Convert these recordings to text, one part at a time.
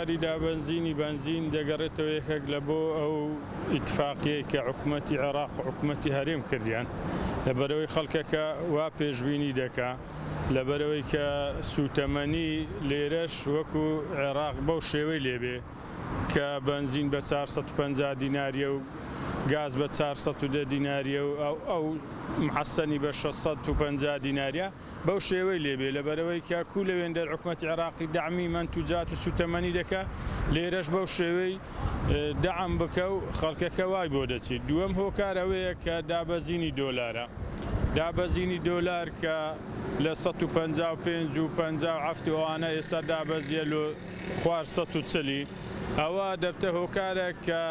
هۆکاری دابەنزینی بنزین دەگەڕێتەوە یەکێک لە بۆ ئەو ئیتفاقیەی کە حکوومەتی عێراق و حکوومەتی هەرێم کردیان لەبەرەوەی خەڵکەکە وا پێشبینی دەکا لەبەرەوەی کە سوتەمەنی لێرەش وەکو عێراق بەو شێوەی لێبێ کە بنزین بە 450 دیناریە و گاز بە 410 دیناریە و ئەو محەسەنی بە 650 دیناریە بەو شێوەی لێبێ لەبەرەوەی کە کو لەوێن دەر حکوومەتی عێراقی دەعمی مەنتوجات و سوتەمەنی دەکا لێرەش بەو شێوەی دەعم بکە و خەڵکەکە وای بۆ دەچێت. دووەم هۆکار ئەوەیە کە دابەزینی دۆلارە، دابەزینی دۆلار کە لە 155 و 57 ئەوانە ئێستا دابەزیە لە خوار 140 ئەوە دەبتە هۆکارە کە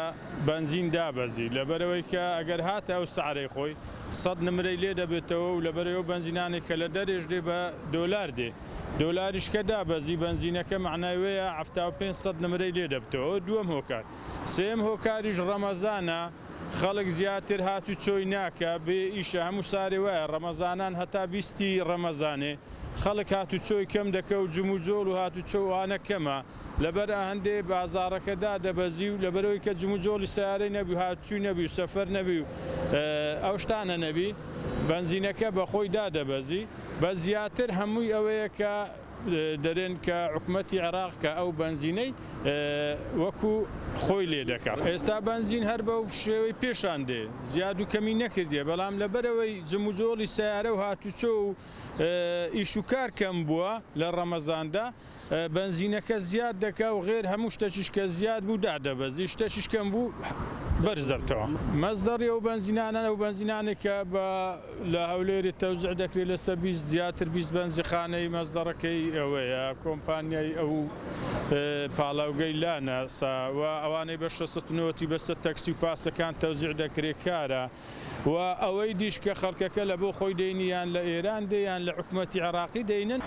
بنزین دابەزی لەبەرەوەی کە ئەگەر هاتە ئەو سعرەی خۆی 100 نمرەی لێ دەبێتەوە و لەبەرەوە بنزینانێک کە لە دەرێژ دێ بە دۆلار دێ دۆلاریش کە دابەزی بنزینەکە معناوەیە 75 نمرەی لێ دەبتەوە. دووەم هۆکار. سێم هۆکاریش ڕەمەزانە خەڵک زیاتر هاتو چۆی ناکە بێ ئیشە هەموو سارێ وایە ڕەمەزانان هەتا 20 ڕەمەزانێ خەڵک هاتو چۆی کەم دەکە و جم و جۆڵ و هاتو چۆوانە کەمە لەبەر هەندێ بازارەکەدا دەبەزی و لەبەرەوەی کە جم و جۆڵی سیارەی نەبی هاتوچوی نەبی و سەفەر نەبی و ئەو شتانە نەبی بنزینەکە بەخۆی دادەبەزی بە زیاتر هەمووی ئەوەیە کە دەرێن کە حکوومەتی عێراق کە ئەو بنزینەی وەکو خۆی لێ دەکات. ئێستا بنزین هەر بەو شێوەی پێشان دێ زیاد و کەمی نەکردێ بەڵام لەبەرەوەی جم و جۆڵی سیارە و هاتوچۆ و ئیش و کار کەم بووە لە ڕەمەزاندا بنزینەکە زیاد دەکا و غێر هەموو شتەشیش کە زیاد بوو دادەبەزی شتەشیش کەم بوو بەرز دەبتەوە. مەزدەڕی ئەو بنزینانە و بنزینانێک کە لە هەولێری تەوزیع دەکرێت لەسەر 20 زیاتر 20 بنزیخانەی مەزدەڕەکەی ئەوەیە کۆمپانیای ئەو پاڵاوگەی لانەساوە ئەوانەی بە 690 بەسەر تەکسی و پاسەکان تەوزیع دەکرێت کارە و ئەوەی دیش کە خەڵکەکە لە بۆ خۆی دەینیان لە ئێران دەیان لە حکوومەتی عێراقی دەینن.